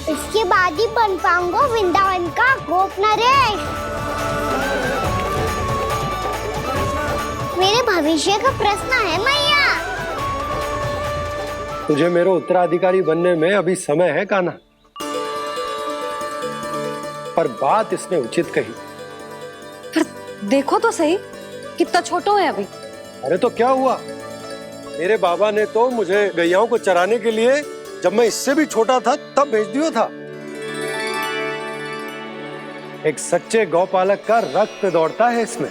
इसके बाद ही बन पाऊंगा वृंदावन का गोप नरेश। मेरे भविष्य का प्रश्न है मैया। तुझे मेरा उत्तराधिकारी बनने में अभी समय है कान्हा, पर बात इसने उचित कही। देखो तो सही कितना छोटो है अभी। अरे तो क्या हुआ, मेरे बाबा ने तो मुझे गैयाओं को चराने के लिए जब मैं इससे भी छोटा था तब भेज दिया था। एक सच्चे गौपालक का रक्त दौड़ता है इसमें।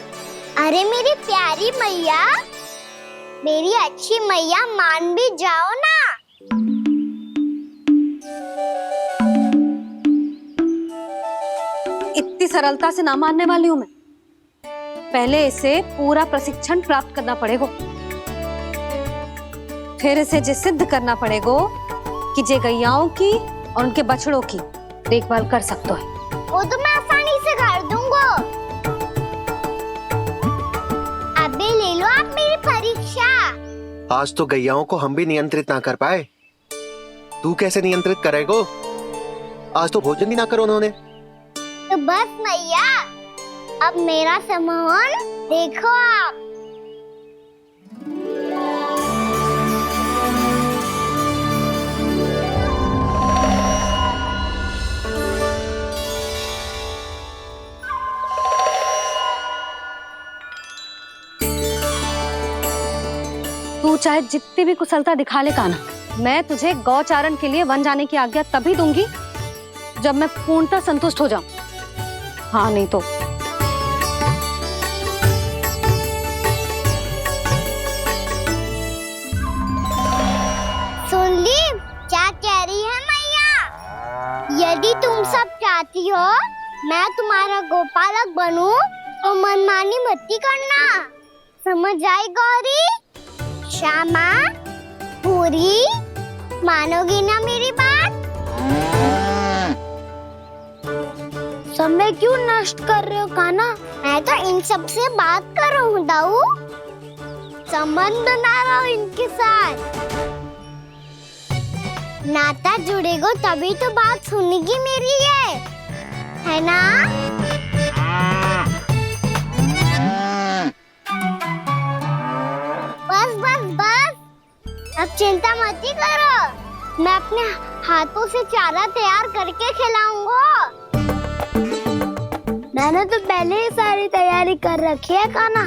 अरे मेरी प्यारी मैया, मेरी अच्छी मैया, मान भी जाओ ना। इतनी सरलता से ना मानने वाली हूं मैं। पहले इसे पूरा प्रशिक्षण प्राप्त करना पड़ेगा, फिर इसे जे सिद्ध करना पड़ेगा कि जे गैयाओं की और उनके बछड़ों की देखभाल कर सकते है। वो तो मैं आसानी से कर दूंगा। अबे ले लो आप मेरी परीक्षा। आज तो गैयाओं को हम भी नियंत्रित ना कर पाए, तू कैसे नियंत्रित करेगो? आज तो भोजन भी ना करो उन्होंने। तो बस मैया, अब मेरा सम्मान देखो आप। तू चाहे जितनी भी कुशलता दिखा ले कान्हा, मैं तुझे गौचारण के लिए वन जाने की आज्ञा तभी दूंगी जब मैं पूर्णतः संतुष्ट हो जाऊं। हाँ नहीं तो सुन ली क्या कह रही है मैया? यदि तुम सब चाहती हो मैं तुम्हारा गोपालक बनूं तो मनमानी मत करना, समझ आई गौरी? श्यामा, पूरी, मानोगी ना मेरी बात? समय क्यों नष्ट कर रहे हो कान्हा? मैं तो इन सब से बात कर रहा हूँ दाऊ, संबंध बना रहा हूँ इनके साथ। नाता जुड़ेगा तभी तो बात सुनेगी मेरी, है ना? बस बस बस, अब चिंता मत ही करो, मैं अपने हाथों से चारा तैयार करके खिलाऊंगा। मैंने तो पहले ही सारी तैयारी कर रखी है कान्हा,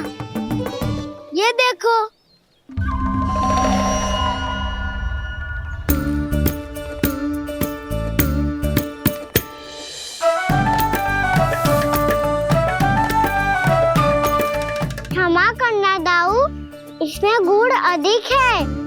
ये देखो। क्षमा करना दाऊ, इसमें गुड़ अधिक है।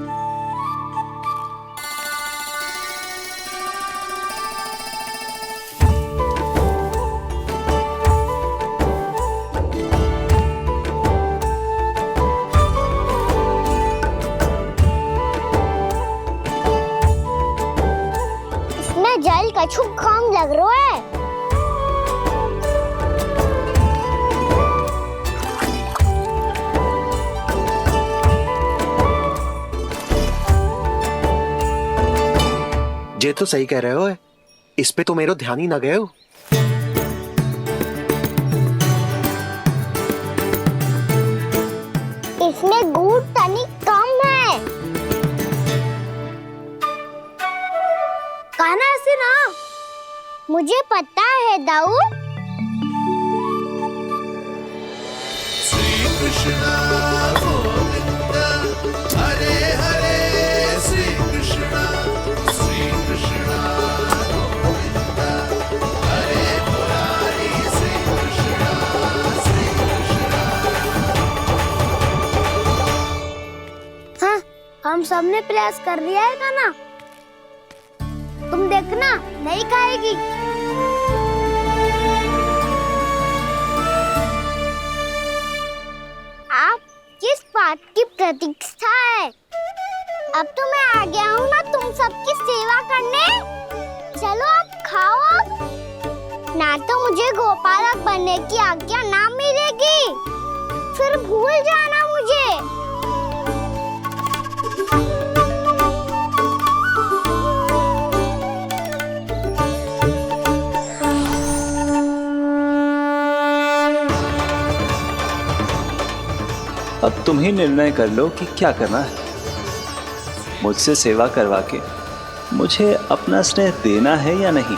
इसमें जल कछु कम लग रहा है। जे तो सही कह रहे हो, इस पे तो मेरे ध्यान ही ना गए हो। इसमें गुड़ तनिक कम है। कान्हा ऐसे ना, मुझे पता है दाऊ। श्री कृष्ण गोविंद हरे हरे, श्री कृष्ण गोविंद हरे मुरारी, श्री कृष्ण हाँ, हम सबने प्रयास कर लिया है कान्हा, तुम देखना नहीं खाएगी। आप किस बात की प्रतीक्षा है? अब तो मैं आ गया हूँ ना तुम सबकी सेवा करने। चलो अब खाओ अब। ना तो मुझे गोपालक बनने की आज्ञा ना मिलेगी, फिर भूल जाना मुझे। अब तुम ही निर्णय कर लो कि क्या करना है। मुझसे सेवा करवा के मुझे अपना स्नेह देना है या नहीं।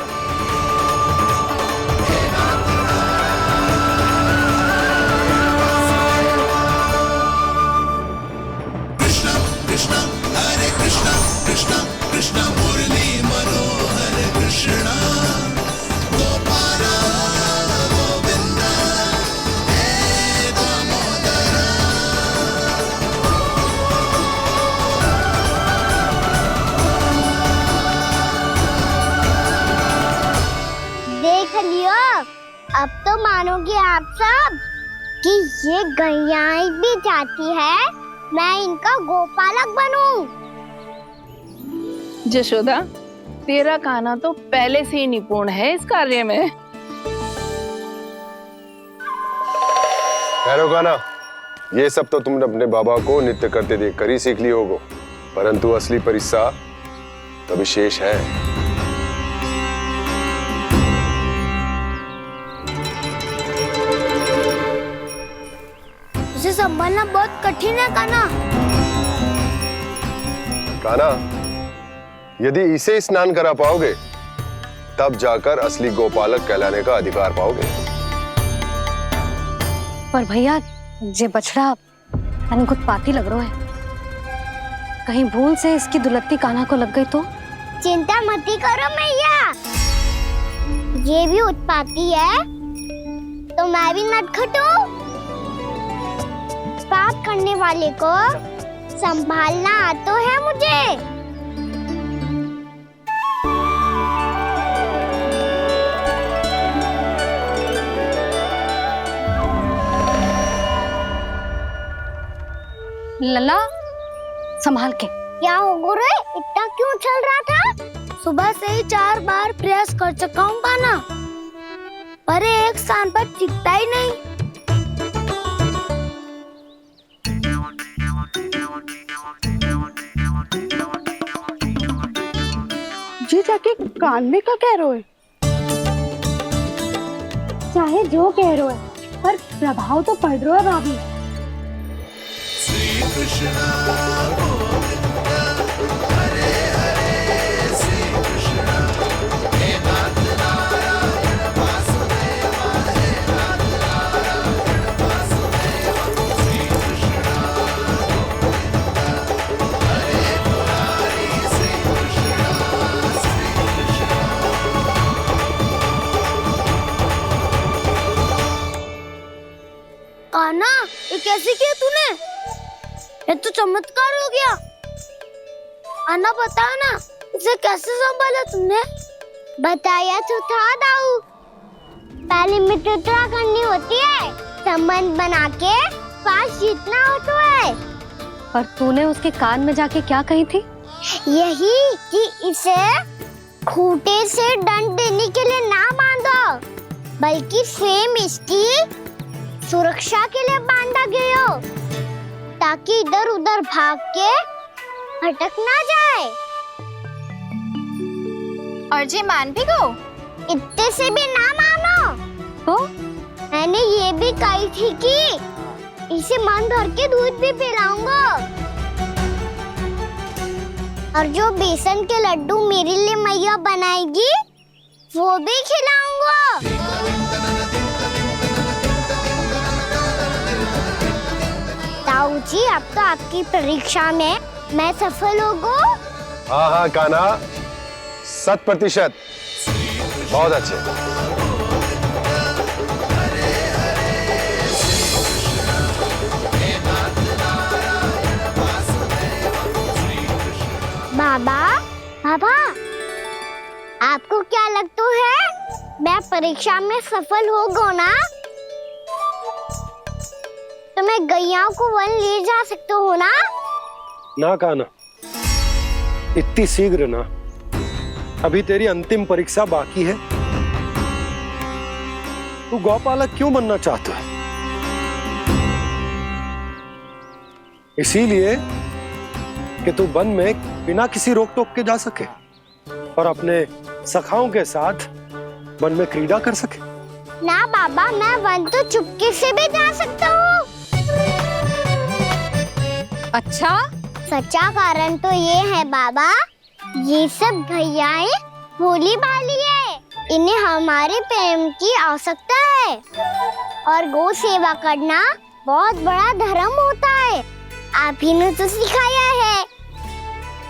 मानोगे आप सब कि ये गैयाएं भी चाहती है मैं इनका गोपालक बनूं? जशोदा, तेरा कान्हा तो पहले से ही निपुण है इस कार्य में। खैर कान्हा, ये सब तो तुमने अपने बाबा को नित्य करते देखकर ही सीख ली होगो, परंतु असली परिस्सा तो विशेष है। उसे संभालना बहुत कठिन है कान्हा। कान्हा, यदि इसे स्नान करा पाओगे तब जाकर असली गोपालक कहलाने का अधिकार पाओगे। पर भैया, ये बछड़ा उत्पाती लग रहा है। कहीं भूल से इसकी दुलत्ती कान्हा को लग गई तो? चिंता मत करो मैया, ये भी उत्पाती है तो मैं भी नटखट हूँ। पाप करने वाले को संभालना आता है मुझे। लला, संभाल के। क्या हो गुरु, इतना क्यों चल रहा था? सुबह से ही 4 बार प्रयास कर चुका हूँ कान्हा, पर एक स्थान पर टिकता ही नहीं। जी जाके कान में क्या कह रहे हो? चाहे जो कह रहे हो, पर प्रभाव तो पड़ रहा है भाभी। श्री कृष्ण गोविंद हरे हरे, श्री कृष्ण हे नाथ नारायण वासुदेव, हे नाथ नारायण वासुदेव, श्री कृष्ण गोविंद हरे मुरारी, श्री कृष्ण श्री कृष्ण। कान्हा, ये कैसे किया तूने? ये तो चमत्कार हो गया। अन्ना बता ना, इसे कैसे संभाला तुमने? बताया तो था दाऊ, पहले मित्रता करनी होती है, संबंध बना के पास जीतना होता है। पर तूने उसके कान में जाके क्या कही थी? यही कि इसे खूंटे से दंड देने के लिए ना बांधो, बल्कि स्वयं इसकी सुरक्षा के लिए बांधा गया हो, ताकि इधर उधर भाग के भटक ना जाए। और जी मान भी गो? इतने से भी ना मानो। तो मैंने ये भी कही थी कि इसे मन भर के दूध भी पिलाऊंगा, और जो बेसन के लड्डू मेरे लिए मैया बनाएगी वो भी खिलाऊंगा। ताऊ जी, अब तो आपकी परीक्षा में मैं सफल होगा। हाँ हाँ कान्हा, 100%। बहुत अच्छे। बाबा, बाबा, आपको क्या लगता है मैं परीक्षा में सफल होगा ना? तो मैं गैयाओं को वन ले जा सकता हूँ ना? ना कान्हा, इतनी शीघ्र ना, अभी तेरी अंतिम परीक्षा बाकी है। तू गौपालक क्यों बनना चाहता है? इसीलिए कि तू वन में बिना किसी रोक टोक के जा सके और अपने सखाओं के साथ वन में क्रीड़ा कर सके। ना बाबा, मैं वन तो चुपके से भी जा सकता हूँ। अच्छा? सच्चा कारण तो ये है बाबा, ये सब गैयाएं भोली भाली है, इन्हें हमारे प्रेम की आवश्यकता है, और गौ सेवा करना बहुत बड़ा धर्म होता है। आप ही ने तो सिखाया है,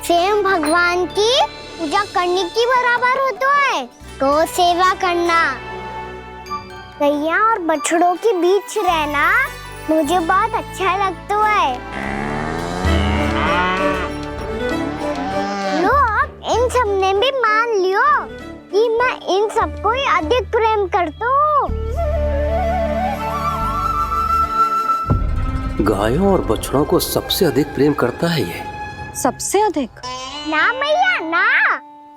स्वयं भगवान की पूजा करने की बराबर होता है गौ सेवा करना। गैया और बछड़ों के बीच रहना मुझे बहुत अच्छा लगता है। लो, आप इन सब ने भी मान लियो कि मैं इन सबको ही अधिक प्रेम करता हूँ। गायों और बछड़ों को सबसे अधिक प्रेम करता है ये। सबसे अधिक? ना मैया ना,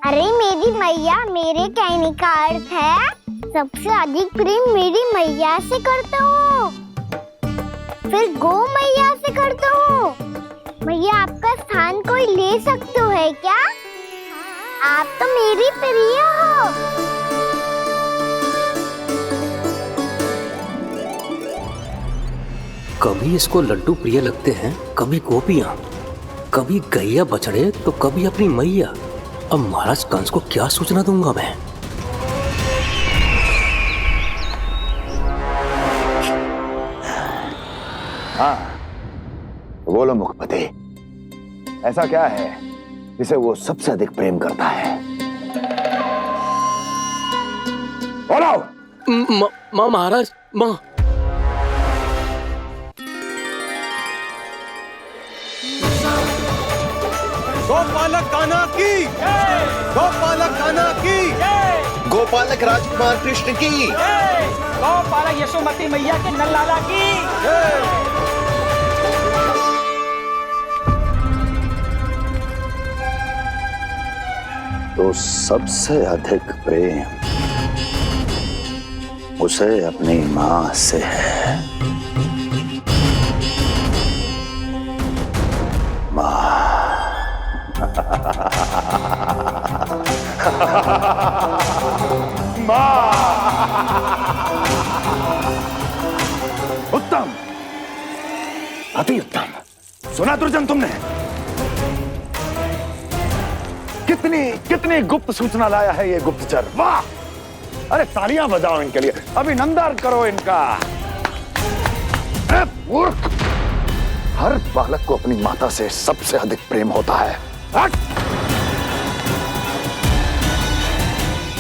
अरे मेरी मैया, मेरे कहने का अर्थ है सबसे अधिक प्रेम मेरी मैया से करता हूँ, फिर गौ मैया से करता हूँ। मैया आपका स्थान कोई ले सकते है क्या? आप तो मेरी प्रिय हो। कभी इसको लड्डू प्रिय लगते हैं, कभी गोपियां, कभी गैया बछड़े, तो कभी अपनी मैया। अब महाराज कंस को क्या सूचना दूंगा मैं? हाँ, बोलो मुखपति, ऐसा क्या है जिसे वो सबसे अधिक प्रेम करता है? बोलो। माँ महाराज, माँ। गोपालक कान्हा की, गोपालक कान्हा की, गोपालक राजकुमार कृष्ण की, गोपालक यशोमती मैया के नललाला की। तो सबसे अधिक प्रेम उसे अपनी मां से है। मां। उत्तम, अति उत्तम। सुना दुर्जन तुमने? कितनी कितनी गुप्त सूचना लाया है ये गुप्तचर। वाह! अरे तालियां बजाओ इनके लिए, अभिनंदन करो इनका। मूर्ख! हर बालक को अपनी माता से सबसे अधिक प्रेम होता है। हट!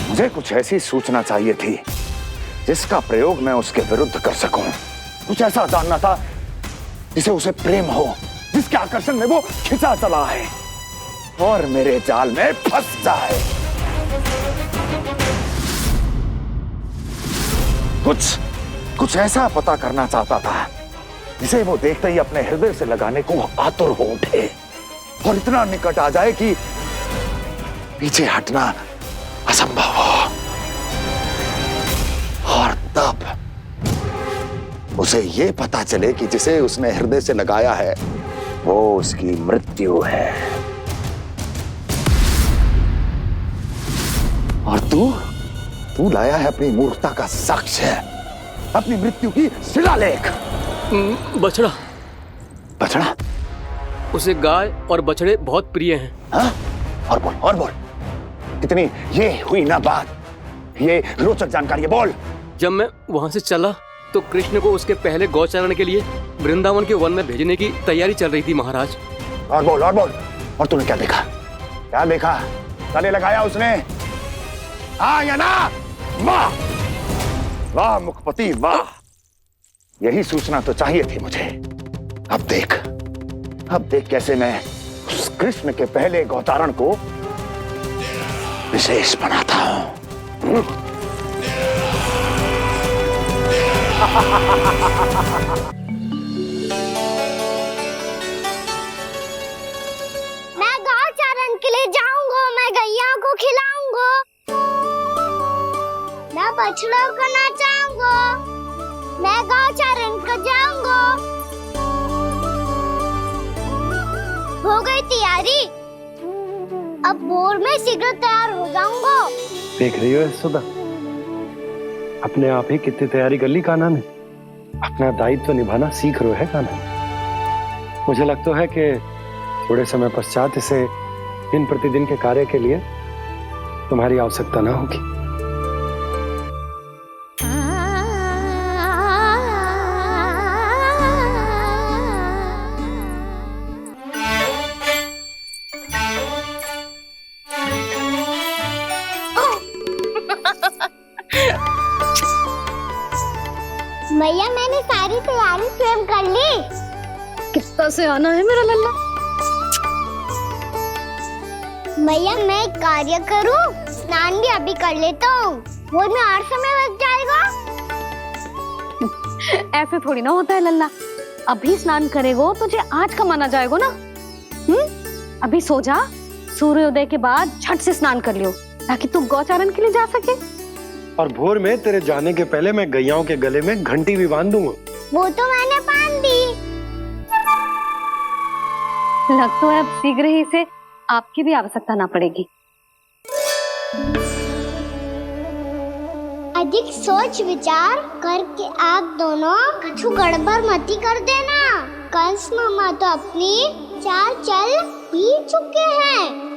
मुझे कुछ ऐसी सूचना चाहिए थी जिसका प्रयोग मैं उसके विरुद्ध कर सकूं। कुछ ऐसा जानना था जिसे उसे प्रेम हो, जिसके आकर्षण में वो खिंचा चला है और मेरे जाल में फंस जाए। कुछ ऐसा पता करना चाहता था जिसे वो देखते ही अपने हृदय से लगाने को आतुर हो उठे और इतना निकट आ जाए कि पीछे हटना असंभव हो। और तब उसे ये पता चले कि जिसे उसने हृदय से लगाया है वो उसकी मृत्यु है। और तू लाया है अपनी मूर्खता का साक्ष्य, अपनी मृत्यु की शिलालेख। बछड़ा। बछड़ा? उसे गाय और बछड़े बहुत प्रिय हैं। हाँ? और बोल। इतनी ये हुई ना बात, ये रोचक जानकारी है, बोल। जब मैं वहां से चला तो कृष्ण को उसके पहले गौचारण के लिए वृंदावन के वन में भेजने की तैयारी चल रही थी महाराज। और बोल। और तूने क्या देखा? गले लगाया उसने? हाँ या ना? वाह मुखपति वाह, यही सूचना तो चाहिए थी मुझे। अब देख कैसे मैं उस कृष्ण के पहले गौचारण को विशेष बनाता हूं। मैं गौचारण के लिए जाऊंगा, मैं गैया को खिलाऊंगा, मैं बछड़ों को नचाऊंगा, मैं गौचारण को जाऊंगा। हो गई तैयारी, अब भोर में शीघ्र तैयार हो जाऊंगा। देख रही हो यशोदा, अपने आप ही कितनी तैयारी कर ली कान्हा ने। अपना दायित्व तो निभाना सीख रहे है कान्हा। मुझे लगता है कि थोड़े समय पश्चात इसे दिन प्रतिदिन के कार्य के लिए तुम्हारी आवश्यकता ना होगी। मैया मैंने सारी तैयारी स्वयं कर ली। कितना से आना है मेरा लल्ला? मैया मैं एक कार्य करूं, स्नान भी अभी कर लेता हूँ, वो में और समय लग जाएगा। ऐसे थोड़ी ना होता है लल्ला, अभी स्नान करेगो तुझे आज का माना जाएगो ना। अभी सो जा, सूर्योदय के बाद झट से स्नान कर लियो ताकि तू गौचारण के लिए जा सके। और भोर में तेरे जाने के पहले मैं गैयाओं के गले में घंटी भी बांध दूंगा। वो तो मैंने बांध दी। लग तो है अब शीघ्र ही से आपकी भी आवश्यकता ना पड़ेगी। अधिक सोच विचार करके आप दोनों कछु गड़बड़ मती कर देना। कंस मामा तो अपनी चाल चल भी चुके हैं।